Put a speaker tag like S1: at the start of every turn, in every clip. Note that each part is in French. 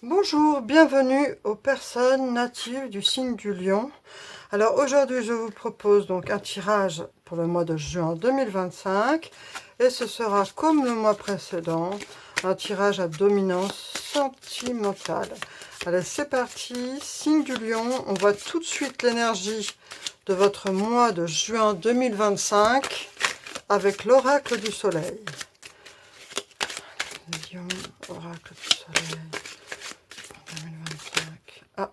S1: Bonjour, bienvenue aux personnes natives du signe du Lion. Alors aujourd'hui, je vous propose donc un tirage pour le mois de juin 2025 et ce sera comme le mois précédent, un tirage à dominance sentimentale. Allez, c'est parti, signe du Lion, on voit tout de suite l'énergie de votre mois de juin 2025 avec l'oracle du soleil. Lion, oracle du soleil. 2025. Ah.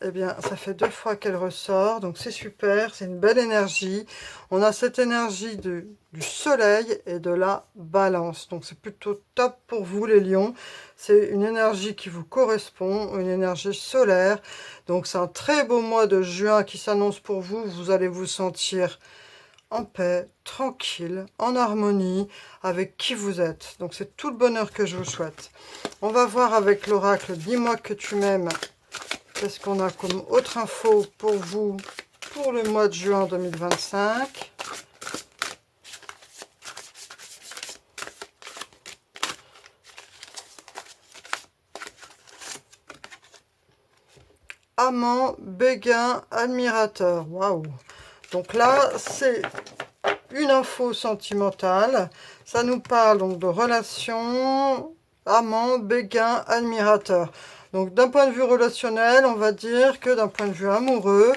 S1: Eh bien, ça fait 2 fois qu'elle ressort, donc c'est super, c'est une belle énergie. On a cette énergie du soleil et de la balance, donc c'est plutôt top pour vous les lions. C'est une énergie qui vous correspond, une énergie solaire. Donc c'est un très beau mois de juin qui s'annonce pour vous. Vous allez vous sentir en paix, tranquille, en harmonie avec qui vous êtes. Donc c'est tout le bonheur que je vous souhaite. On va voir avec l'oracle, dis-moi que tu m'aimes. Qu'est-ce qu'on a comme autre info pour vous pour le mois de juin 2025? Amant, béguin, admirateur. Waouh! Donc là, c'est une info sentimentale. Ça nous parle donc de relations, amant, béguin, admirateur. Donc d'un point de vue relationnel, on va dire que d'un point de vue amoureux,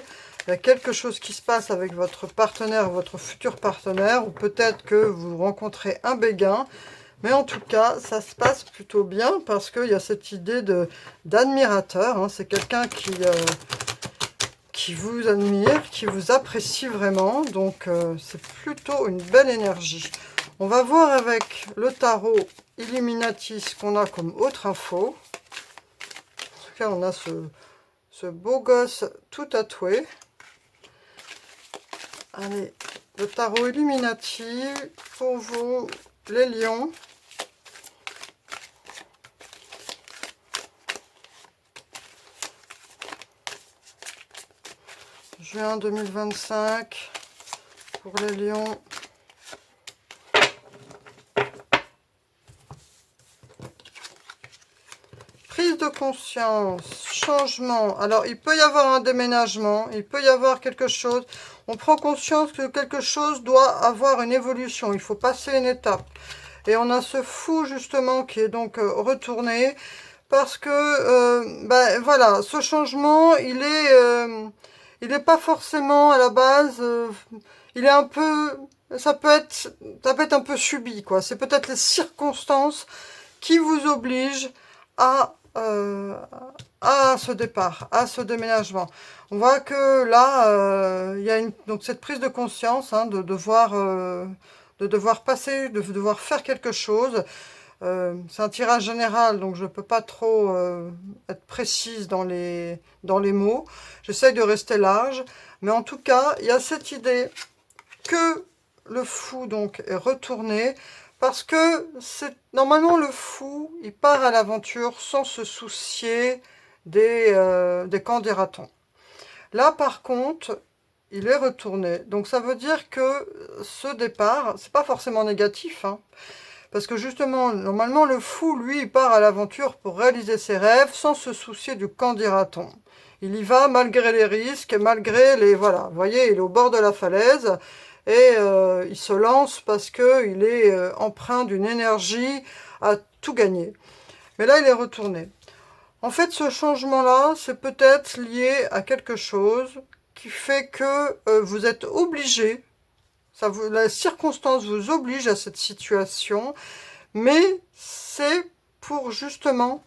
S1: il y a quelque chose qui se passe avec votre partenaire, votre futur partenaire, ou peut-être que vous rencontrez un béguin. Mais en tout cas, ça se passe plutôt bien parce qu'il y a cette idée d'admirateur. Hein. C'est quelqu'un qui vous admire, qui vous apprécie vraiment. Donc, c'est plutôt une belle énergie. On va voir avec le tarot Illuminati ce qu'on a comme autre info. En tout cas, on a ce beau gosse tout tatoué. Allez, le tarot Illuminati pour vous, les lions. Juin 2025 pour les lions. Prise de conscience, changement. Alors, il peut y avoir un déménagement, il peut y avoir quelque chose. On prend conscience que quelque chose doit avoir une évolution. Il faut passer une étape. Et on a ce fou, justement, qui est donc retourné. Parce que, ben voilà, ce changement, il est pas forcément à la base, il est un peu, ça peut être un peu subi, quoi. C'est peut-être les circonstances qui vous obligent à ce départ, à ce déménagement. On voit que là, il y a donc cette prise de conscience, hein, de devoir passer, de devoir faire quelque chose. C'est un tirage général, donc je ne peux pas trop être précise dans les mots. J'essaye de rester large, mais en tout cas, il y a cette idée que le fou donc est retourné, parce que c'est normalement le fou, il part à l'aventure sans se soucier des camps des ratons. Là, par contre, il est retourné. Donc ça veut dire que ce départ, c'est pas forcément négatif, hein. Parce que justement, normalement, le fou, lui, il part à l'aventure pour réaliser ses rêves sans se soucier du camp des ratons. Il y va malgré les risques, malgré les... Voilà, vous voyez, il est au bord de la falaise et il se lance parce qu'il est empreint d'une énergie à tout gagner. Mais là, il est retourné. En fait, ce changement-là, c'est peut-être lié à quelque chose qui fait que vous êtes obligé. La circonstance vous oblige à cette situation, mais c'est pour justement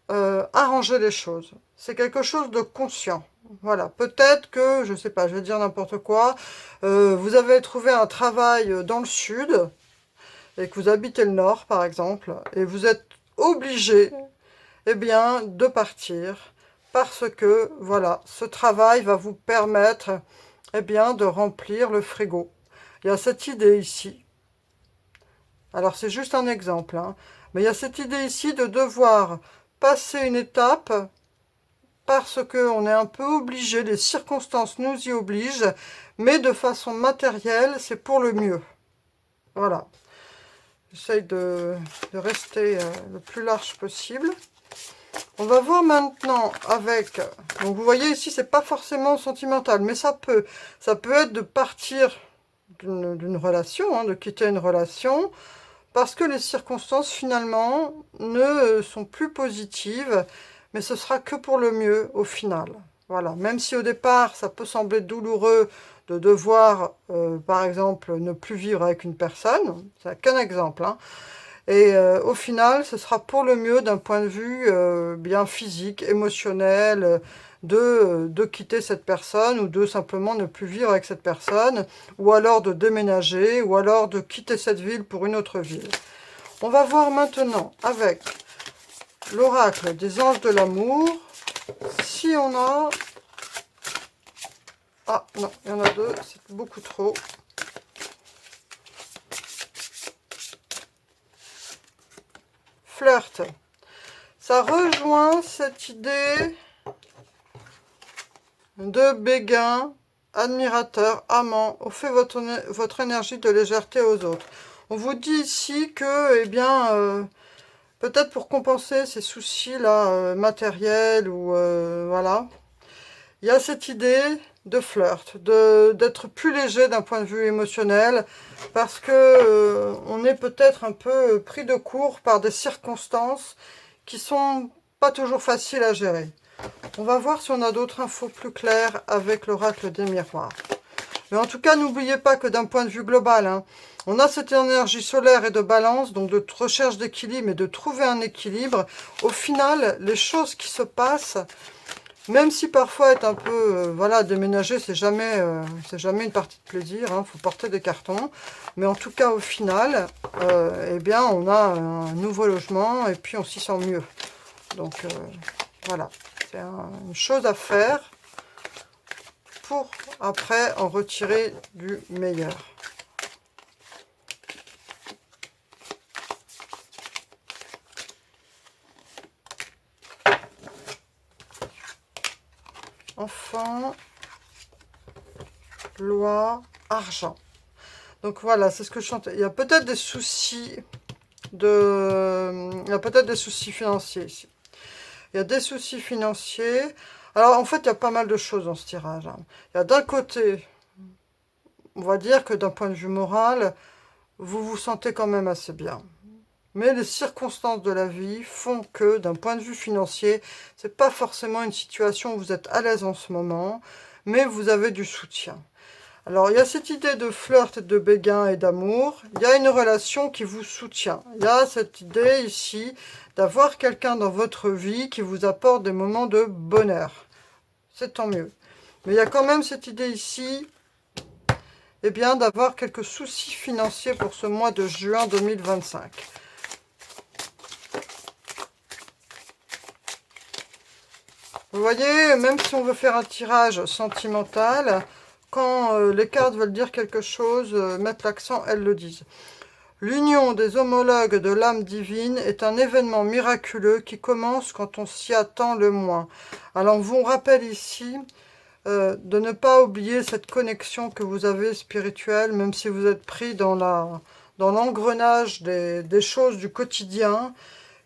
S1: arranger les choses. C'est quelque chose de conscient. Voilà, peut-être que, je sais pas, je vais dire n'importe quoi, vous avez trouvé un travail dans le sud, et que vous habitez le nord, par exemple, et vous êtes obligé, eh bien, de partir, parce que, voilà, ce travail va vous permettre, eh bien, de remplir le frigo. Il y a cette idée ici. Alors c'est juste un exemple, hein, mais il y a cette idée ici de devoir passer une étape parce qu'on est un peu obligé, les circonstances nous y obligent, mais de façon matérielle, c'est pour le mieux. Voilà. J'essaye de rester le plus large possible. On va voir maintenant avec... Donc vous voyez ici, c'est pas forcément sentimental, mais ça peut être de partir d'une relation, hein, de quitter une relation, parce que les circonstances finalement ne sont plus positives, mais ce sera que pour le mieux au final. Voilà, même si au départ ça peut sembler douloureux de devoir, par exemple, ne plus vivre avec une personne, c'est qu'un exemple, hein, et au final, ce sera pour le mieux d'un point de vue bien physique, émotionnel, de quitter cette personne ou de simplement ne plus vivre avec cette personne, ou alors de déménager, ou alors de quitter cette ville pour une autre ville. On va voir maintenant avec l'oracle des anges de l'amour, si on a... Ah non, il y en a deux, c'est beaucoup trop. Flirt. Ça rejoint cette idée de béguin, admirateur, amant. On fait votre énergie de légèreté aux autres. On vous dit ici que, eh bien, peut-être pour compenser ces soucis-là matériels ou voilà, il y a cette idée de flirt, d'être plus léger d'un point de vue émotionnel, parce que on est peut-être un peu pris de court par des circonstances qui sont pas toujours faciles à gérer. On va voir si on a d'autres infos plus claires avec l'oracle des miroirs. Mais en tout cas, n'oubliez pas que d'un point de vue global, hein, on a cette énergie solaire et de balance, donc de recherche d'équilibre et de trouver un équilibre. Au final, les choses qui se passent, même si parfois être un peu, voilà, déménager, c'est jamais une partie de plaisir, hein, faut porter des cartons. Mais en tout cas, au final, eh bien, on a un nouveau logement et puis on s'y sent mieux. Donc, voilà, c'est une chose à faire pour après en retirer du meilleur. Enfant, loi, argent. Donc voilà, c'est ce que je chantais. Il y a peut-être des soucis il y a peut-être des soucis financiers ici. Il y a des soucis financiers. Alors en fait, il y a pas mal de choses dans ce tirage, hein. Il y a d'un côté, on va dire que d'un point de vue moral, vous vous sentez quand même assez bien. Mais les circonstances de la vie font que, d'un point de vue financier, c'est pas forcément une situation où vous êtes à l'aise en ce moment, mais vous avez du soutien. Alors, il y a cette idée de flirt, de béguin et d'amour. Il y a une relation qui vous soutient. Il y a cette idée ici d'avoir quelqu'un dans votre vie qui vous apporte des moments de bonheur. C'est tant mieux. Mais il y a quand même cette idée ici, eh bien, d'avoir quelques soucis financiers pour ce mois de juin 2025. Vous voyez, même si on veut faire un tirage sentimental, quand les cartes veulent dire quelque chose, mettre l'accent, elles le disent. L'union des homologues de l'âme divine est un événement miraculeux qui commence quand on s'y attend le moins. Alors, on vous rappelle ici de ne pas oublier cette connexion que vous avez spirituelle, même si vous êtes pris dans l'engrenage des choses du quotidien,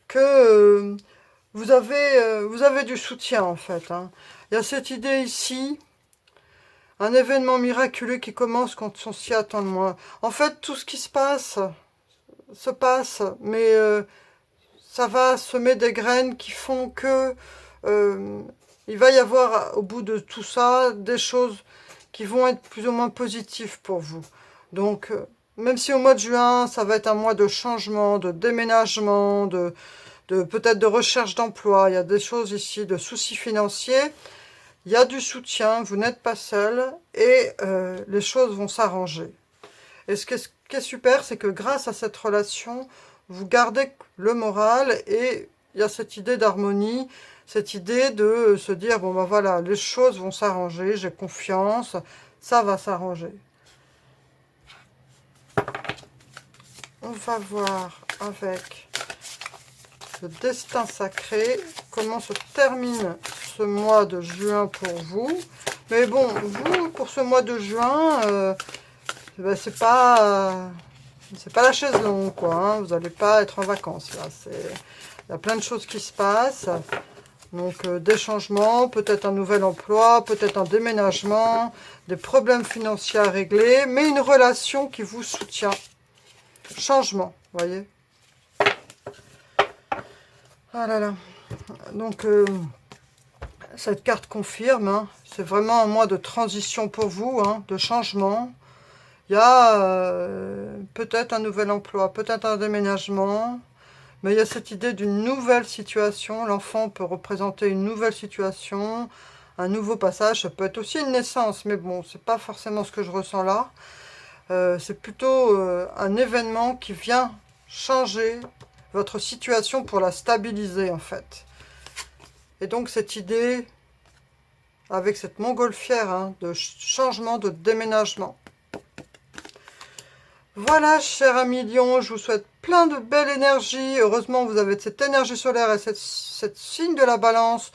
S1: que... vous avez du soutien, en fait, hein. Il y a cette idée ici, un événement miraculeux qui commence quand on s'y attend le moins. En fait, tout ce qui se passe, mais ça va semer des graines qui font que il va y avoir, au bout de tout ça, des choses qui vont être plus ou moins positives pour vous. Donc, même si au mois de juin, ça va être un mois de changement, de déménagement, peut-être de recherche d'emploi, il y a des choses ici, de soucis financiers, il y a du soutien, vous n'êtes pas seul et les choses vont s'arranger. Et ce qui est super, c'est que grâce à cette relation, vous gardez le moral et il y a cette idée d'harmonie, cette idée de se dire, bon ben voilà, les choses vont s'arranger, j'ai confiance, ça va s'arranger. On va voir avec le destin sacré, comment se termine ce mois de juin pour vous. Mais bon, vous, pour ce mois de juin, ben c'est pas C'est pas la chaise longue, quoi. Hein. Vous n'allez pas être en vacances, là. Il y a plein de choses qui se passent. Donc, des changements, peut-être un nouvel emploi, peut-être un déménagement, des problèmes financiers à régler, mais une relation qui vous soutient. Changement, vous voyez. Ah là là. Donc, cette carte confirme, hein, c'est vraiment un mois de transition pour vous, hein, de changement. Il y a peut-être un nouvel emploi, peut-être un déménagement, mais il y a cette idée d'une nouvelle situation. L'enfant peut représenter une nouvelle situation, un nouveau passage. Ça peut être aussi une naissance, mais bon, c'est pas forcément ce que je ressens là. C'est plutôt un événement qui vient changer votre situation pour la stabiliser, en fait. Et donc, cette idée, avec cette montgolfière, hein, de changement, de déménagement. Voilà, cher ami Lion, je vous souhaite plein de belle énergie. Heureusement, vous avez cette énergie solaire et cette signe de la balance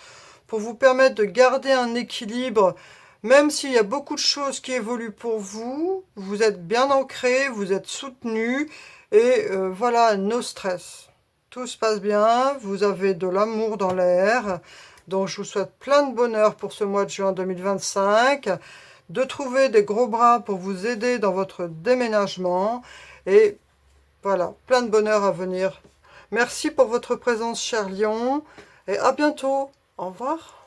S1: pour vous permettre de garder un équilibre. Même s'il y a beaucoup de choses qui évoluent pour vous, vous êtes bien ancré, vous êtes soutenu et voilà, no stress. Tout se passe bien, vous avez de l'amour dans l'air. Donc, je vous souhaite plein de bonheur pour ce mois de juin 2025. De trouver des gros bras pour vous aider dans votre déménagement. Et voilà, plein de bonheur à venir. Merci pour votre présence, cher Lion. Et à bientôt. Au revoir.